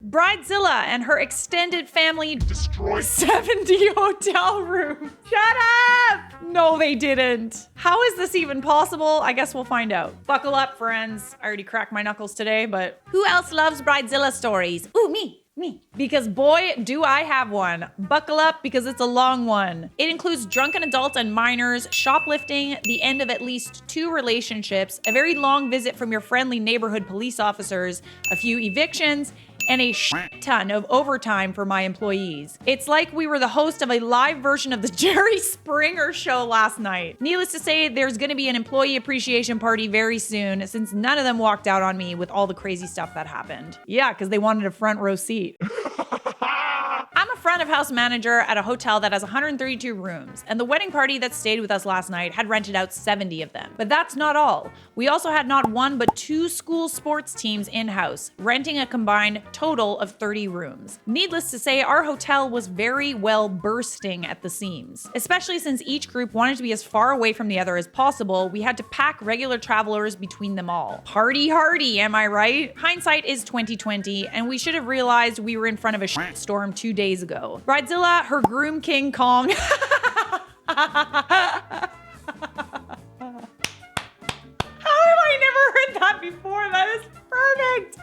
Bridezilla and her extended family destroyed 70 hotel rooms. Shut up! No, they didn't. How is this even possible? I guess we'll find out. Buckle up, friends. I already cracked my knuckles today, but who else loves Bridezilla stories? Ooh, me. Because boy, do I have one. Buckle up because it's a long one. It includes drunken adults and minors, shoplifting, the end of at least 2 relationships, a very long visit from your friendly neighborhood police officers, a few evictions, and a ton of overtime for my employees. It's like we were the host of a live version of the Jerry Springer show last night. Needless to say, there's gonna be an employee appreciation party very soon, since none of them walked out on me with all the crazy stuff that happened. Yeah, because they wanted a front row seat. I'm a front of house manager at a hotel that has 132 rooms, and the wedding party that stayed with us last night had rented out 70 of them. But that's not all. We also had not 1 but 2 school sports teams in-house, renting a combined total of 30 rooms. Needless to say, our hotel was very well bursting at the seams. Especially since each group wanted to be as far away from the other as possible, we had to pack regular travelers between them all. Party hardy, am I right? Hindsight is 2020, and we should have realized we were in front of a shitstorm 2 days ago. Bridezilla, her groom King Kong. How have I never heard that before? That is perfect.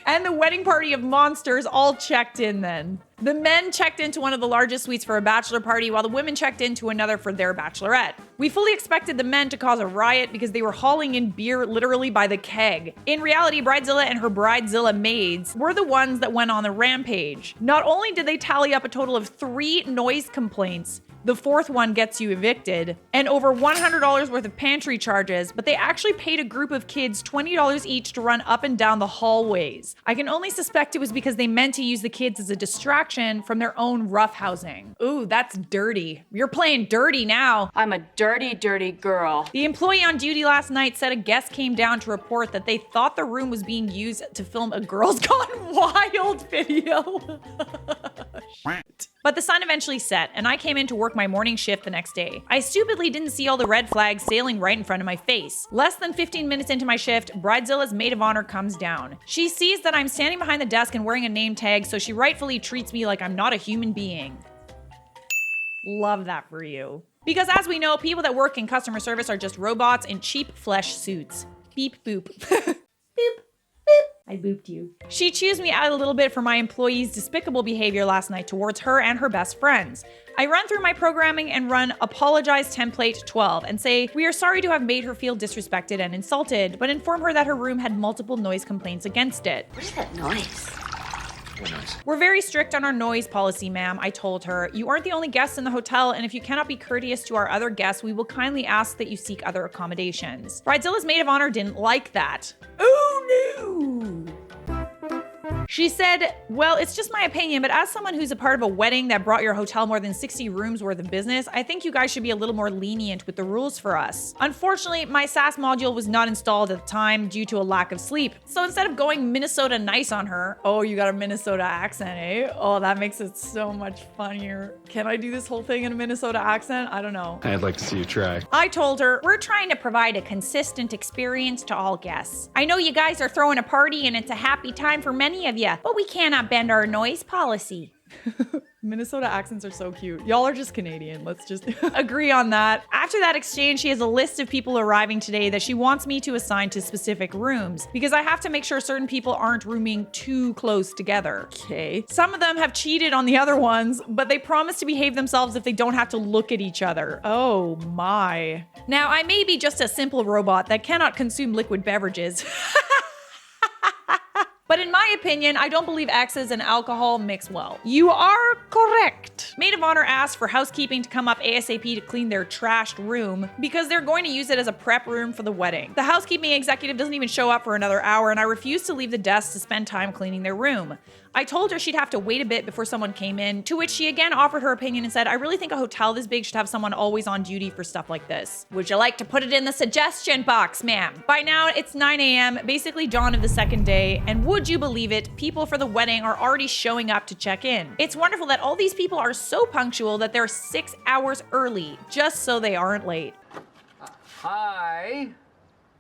And the wedding party of monsters all checked in then. The men checked into one of the largest suites for a bachelor party, while the women checked into another for their bachelorette. We fully expected the men to cause a riot because they were hauling in beer literally by the keg. In reality, Bridezilla and her Bridezilla maids were the ones that went on the rampage. Not only did they tally up a total of 3 noise complaints, the 4th one gets you evicted, and over $100 worth of pantry charges, but they actually paid a group of kids $20 each to run up and down the hallways. I can only suspect it was because they meant to use the kids as a distraction from their own roughhousing. Ooh, that's dirty. You're playing dirty now. I'm a dirty, dirty girl. The employee on duty last night said a guest came down to report that they thought the room was being used to film a Girls Gone Wild video. But the sun eventually set, and I came in to work my morning shift the next day. I stupidly didn't see all the red flags sailing right in front of my face. Less than 15 minutes into my shift, Bridezilla's maid of honor comes down. She sees that I'm standing behind the desk and wearing a name tag, so she rightfully treats me like I'm not a human being. Love that for you. Because as we know, people that work in customer service are just robots in cheap flesh suits. Beep boop. Boop. Boop. I booped you. She chews me out a little bit for my employees' despicable behavior last night towards her and her best friends. I run through my programming and run apologize template 12 and say, we are sorry to have made her feel disrespected and insulted, but inform her that her room had multiple noise complaints against it. What is that noise? We're very strict on our noise policy, ma'am, I told her. You aren't the only guest in the hotel, and if you cannot be courteous to our other guests, we will kindly ask that you seek other accommodations. Bridezilla's maid of honor didn't like that. Oh no! She said, well, it's just my opinion, but as someone who's a part of a wedding that brought your hotel more than 60 rooms worth of business, I think you guys should be a little more lenient with the rules for us. Unfortunately, my SAS module was not installed at the time due to a lack of sleep. So instead of going Minnesota nice on her, oh, you got a Minnesota accent, eh? Oh, that makes it so much funnier. Can I do this whole thing in a Minnesota accent? I don't know. I'd like to see you try. I told her, we're trying to provide a consistent experience to all guests. I know you guys are throwing a party and it's a happy time for many of you, but we cannot bend our noise policy. Minnesota accents are so cute. Y'all are just Canadian. Let's just agree on that. After that exchange, she has a list of people arriving today that she wants me to assign to specific rooms because I have to make sure certain people aren't rooming too close together. Okay. Some of them have cheated on the other ones, but they promise to behave themselves if they don't have to look at each other. Oh my. Now, I may be just a simple robot that cannot consume liquid beverages. But in my opinion, I don't believe X's and alcohol mix well. You are correct. Maid of honor asked for housekeeping to come up ASAP to clean their trashed room because they're going to use it as a prep room for the wedding. The housekeeping executive doesn't even show up for another hour, and I refuse to leave the desk to spend time cleaning their room. I told her she'd have to wait a bit before someone came in, to which she again offered her opinion and said, I really think a hotel this big should have someone always on duty for stuff like this. Would you like to put it in the suggestion box, ma'am? By now, it's 9 a.m., basically dawn of the second day, and would you believe it, people for the wedding are already showing up to check in. It's wonderful that all these people are so punctual that they're 6 hours early, just so they aren't late. Hi.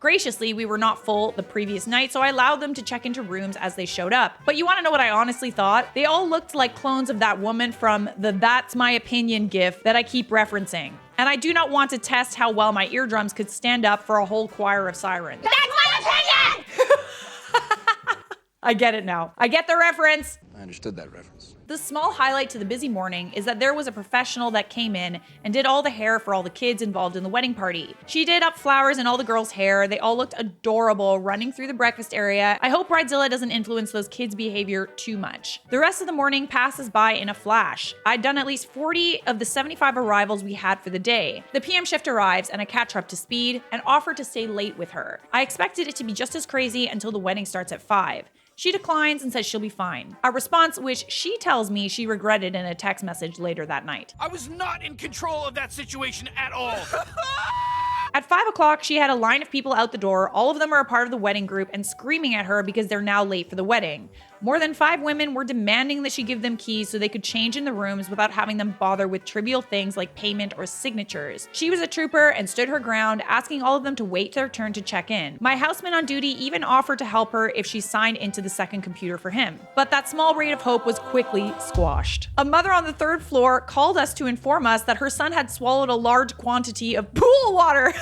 Graciously, we were not full the previous night, so I allowed them to check into rooms as they showed up. But you want to know what I honestly thought? They all looked like clones of that woman from the "That's My Opinion" gif that I keep referencing. And I do not want to test how well my eardrums could stand up for a whole choir of sirens. That's my opinion! I get it now. I get the reference. I understood that reference. The small highlight to the busy morning is that there was a professional that came in and did all the hair for all the kids involved in the wedding party. She did up flowers in all the girls' hair. They all looked adorable running through the breakfast area. I hope Bridezilla doesn't influence those kids' behavior too much. The rest of the morning passes by in a flash. I'd done at least 40 of the 75 arrivals we had for the day. The PM shift arrives and I catch her up to speed and offer to stay late with her. I expected it to be just as crazy until the wedding starts at 5. She declines and says she'll be fine. A response which she tells me she regretted in a text message later that night. I was not in control of that situation at all. At 5 o'clock, she had a line of people out the door. All of them are a part of the wedding group and screaming at her because they're now late for the wedding. More than 5 women were demanding that she give them keys so they could change in the rooms without having them bother with trivial things like payment or signatures. She was a trooper and stood her ground, asking all of them to wait their turn to check in. My houseman on duty even offered to help her if she signed into the second computer for him. But that small ray of hope was quickly squashed. A mother on the 3rd floor called us to inform us that her son had swallowed a large quantity of pool water.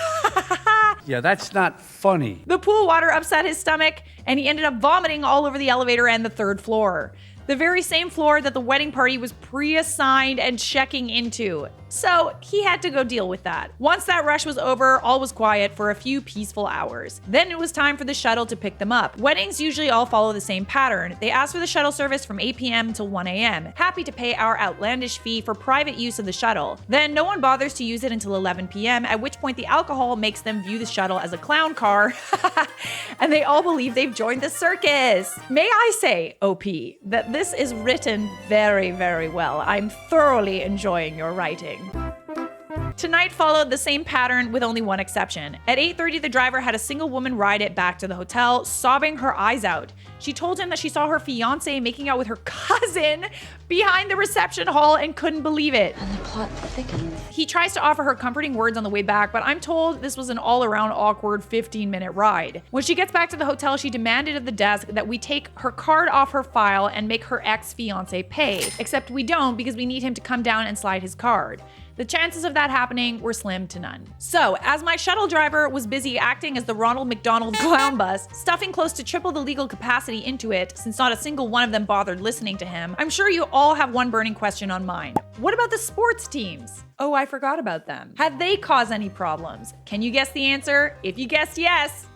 Yeah, that's not funny. The pool water upset his stomach, and he ended up vomiting all over the elevator and the 3rd floor. The very same floor that the wedding party was pre-assigned and checking into. So he had to go deal with that. Once that rush was over, all was quiet for a few peaceful hours. Then it was time for the shuttle to pick them up. Weddings usually all follow the same pattern. They ask for the shuttle service from 8 p.m. till 1 a.m. Happy to pay our outlandish fee for private use of the shuttle. Then no one bothers to use it until 11 p.m., at which point the alcohol makes them view the shuttle as a clown car, and they all believe they've joined the circus. May I say, OP, that this is written very, very well. I'm thoroughly enjoying your writing. Tonight followed the same pattern with only one exception. At 8:30, the driver had a single woman ride it back to the hotel, sobbing her eyes out. She told him that she saw her fiance making out with her cousin behind the reception hall and couldn't believe it. And the plot thickens. He tries to offer her comforting words on the way back, but I'm told this was an all-around awkward 15-minute ride. When she gets back to the hotel, she demanded of the desk that we take her card off her file and make her ex-fiance pay. Except we don't, because we need him to come down and slide his card. The chances of that happening were slim to none. So, as my shuttle driver was busy acting as the Ronald McDonald clown bus, stuffing close to triple the legal capacity into it, since not a single one of them bothered listening to him, I'm sure you all have one burning question on mind. What about the sports teams? Oh, I forgot about them. Had they caused any problems? Can you guess the answer? If you guessed yes,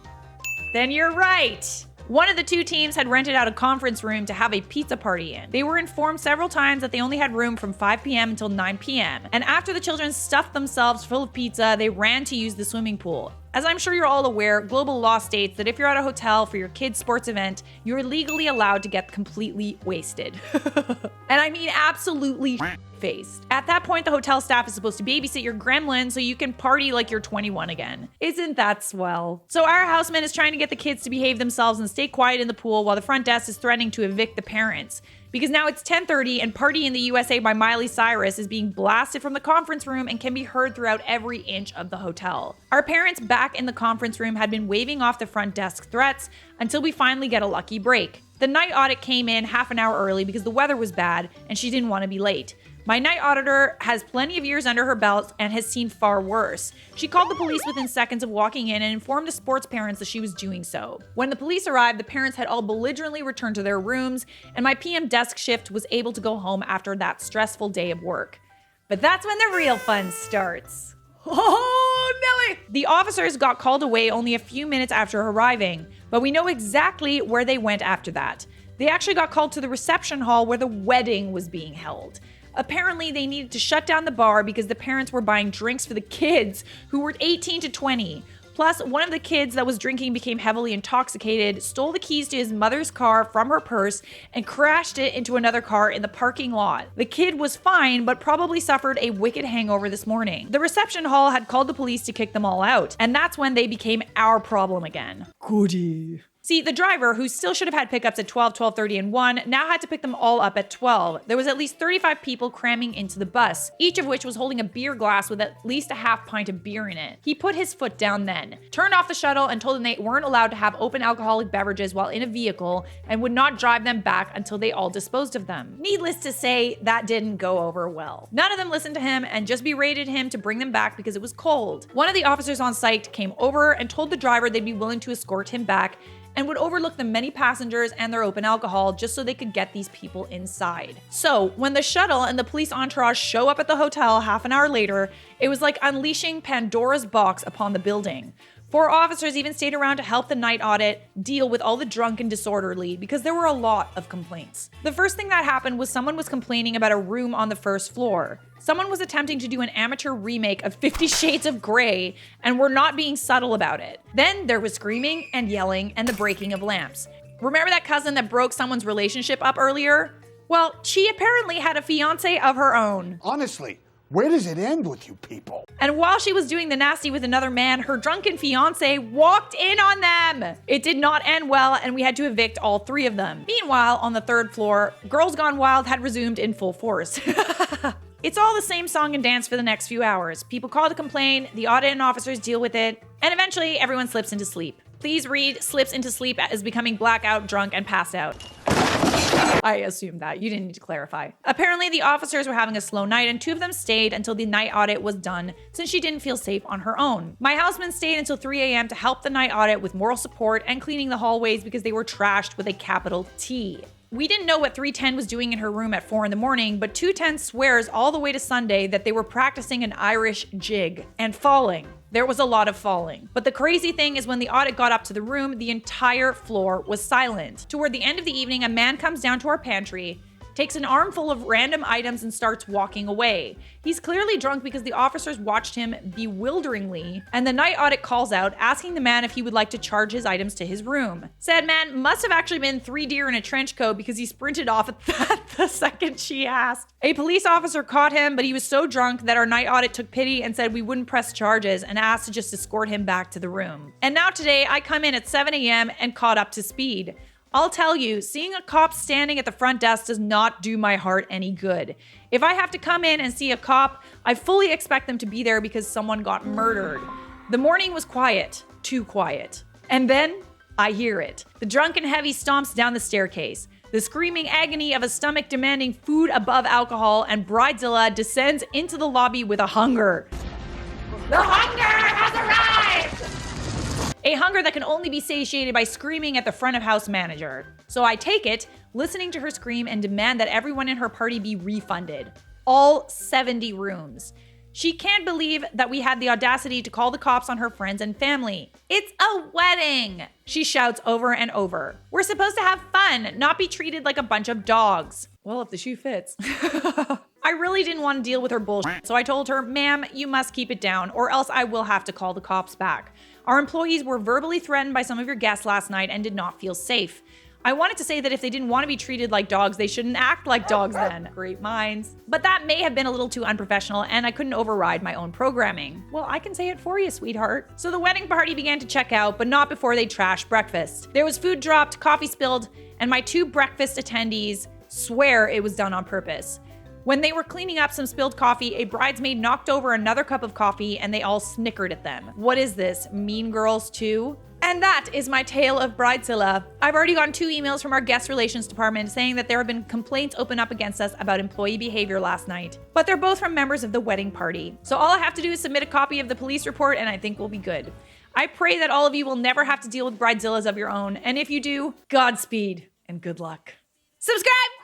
then you're right. One of the 2 teams had rented out a conference room to have a pizza party in. They were informed several times that they only had room from 5 p.m. until 9 p.m. And after the children stuffed themselves full of pizza, they ran to use the swimming pool. As I'm sure you're all aware, global law states that if you're at a hotel for your kid's sports event, you're legally allowed to get completely wasted. And I mean absolutely faced. At that point, the hotel staff is supposed to babysit your gremlin so you can party like you're 21 again. Isn't that swell? So our houseman is trying to get the kids to behave themselves and stay quiet in the pool while the front desk is threatening to evict the parents. Because now it's 10:30 and Party in the USA by Miley Cyrus is being blasted from the conference room and can be heard throughout every inch of the hotel. Our parents back in the conference room had been waving off the front desk threats until we finally get a lucky break. The night audit came in half an hour early because the weather was bad and she didn't want to be late. My night auditor has plenty of years under her belt and has seen far worse. She called the police within seconds of walking in and informed the sports parents that she was doing so. When the police arrived, the parents had all belligerently returned to their rooms, and my PM desk shift was able to go home after that stressful day of work. But that's when the real fun starts. Oh, Nelly! The officers got called away only a few minutes after arriving, but we know exactly where they went after that. They actually got called to the reception hall where the wedding was being held. Apparently, they needed to shut down the bar because the parents were buying drinks for the kids, who were 18 to 20. Plus, one of the kids that was drinking became heavily intoxicated, stole the keys to his mother's car from her purse, and crashed it into another car in the parking lot. The kid was fine, but probably suffered a wicked hangover this morning. The reception hall had called the police to kick them all out, and that's when they became our problem again. Goody. See, the driver, who still should have had pickups at 12, 12:30, and 1, now had to pick them all up at 12. There was at least 35 people cramming into the bus, each of which was holding a beer glass with at least a half pint of beer in it. He put his foot down then, turned off the shuttle, and told them they weren't allowed to have open alcoholic beverages while in a vehicle and would not drive them back until they all disposed of them. Needless to say, that didn't go over well. None of them listened to him and just berated him to bring them back because it was cold. One of the officers on site came over and told the driver they'd be willing to escort him back and would overlook the many passengers and their open alcohol just so they could get these people inside. So when the shuttle and the police entourage show up at the hotel half an hour later, it was like unleashing Pandora's box upon the building. 4 officers even stayed around to help the night audit deal with all the drunk and disorderly because there were a lot of complaints. The first thing that happened was someone was complaining about a room on the first floor. Someone was attempting to do an amateur remake of 50 Shades of Grey and were not being subtle about it. Then there was screaming and yelling and the breaking of lamps. Remember that cousin that broke someone's relationship up earlier? Well, she apparently had a fiance of her own. Honestly, where does it end with you people? And while she was doing the nasty with another man, her drunken fiance walked in on them. It did not end well, and we had to evict all 3 of them. Meanwhile, on the 3rd floor, Girls Gone Wild had resumed in full force. It's all the same song and dance for the next few hours. People call to complain, the audit and officers deal with it, and eventually everyone slips into sleep. Please read slips into sleep as becoming blackout, drunk, and passed out. I assumed that. You didn't need to clarify. Apparently, the officers were having a slow night, and 2 of them stayed until the night audit was done since she didn't feel safe on her own. My houseman stayed until 3 a.m. to help the night audit with moral support and cleaning the hallways because they were trashed with a capital T. We didn't know what 310 was doing in her room at 4 in the morning, but 210 swears all the way to Sunday that they were practicing an Irish jig and falling. There was a lot of falling. But the crazy thing is when the audit got up to the room, the entire floor was silent. Toward the end of the evening, a man comes down to our pantry, takes an armful of random items and starts walking away. He's clearly drunk because the officers watched him bewilderingly, and the night audit calls out, asking the man if he would like to charge his items to his room. Said man must have actually been 3 deer in a trench coat because he sprinted off at that the second she asked. A police officer caught him, but he was so drunk that our night audit took pity and said we wouldn't press charges and asked to just escort him back to the room. And now today, I come in at 7 a.m. and caught up to speed. I'll tell you, seeing a cop standing at the front desk does not do my heart any good. If I have to come in and see a cop, I fully expect them to be there because someone got murdered. The morning was quiet, too quiet. And then I hear it. The drunken heavy stomps down the staircase. The screaming agony of a stomach demanding food above alcohol, and Bridezilla descends into the lobby with a hunger. The hunger has arrived! A hunger that can only be satiated by screaming at the front of house manager. So I take it, listening to her scream, and demand that everyone in her party be refunded. All 70 rooms. She can't believe that we had the audacity to call the cops on her friends and family. It's a wedding, she shouts over and over. We're supposed to have fun, not be treated like a bunch of dogs. Well, if the shoe fits. I really didn't want to deal with her bullshit, so I told her, ma'am, you must keep it down, or else I will have to call the cops back. Our employees were verbally threatened by some of your guests last night and did not feel safe. I wanted to say that if they didn't want to be treated like dogs, they shouldn't act like dogs then. Great minds. But that may have been a little too unprofessional, and I couldn't override my own programming. Well, I can say it for you, sweetheart. So the wedding party began to check out, but not before they trashed breakfast. There was food dropped, coffee spilled, and my 2 breakfast attendees swear it was done on purpose. When they were cleaning up some spilled coffee, a bridesmaid knocked over another cup of coffee and they all snickered at them. What is this, Mean Girls 2? And that is my tale of Bridezilla. I've already gotten 2 emails from our guest relations department saying that there have been complaints open up against us about employee behavior last night. But they're both from members of the wedding party. So all I have to do is submit a copy of the police report and I think we'll be good. I pray that all of you will never have to deal with Bridezillas of your own. And if you do, Godspeed and good luck. Subscribe!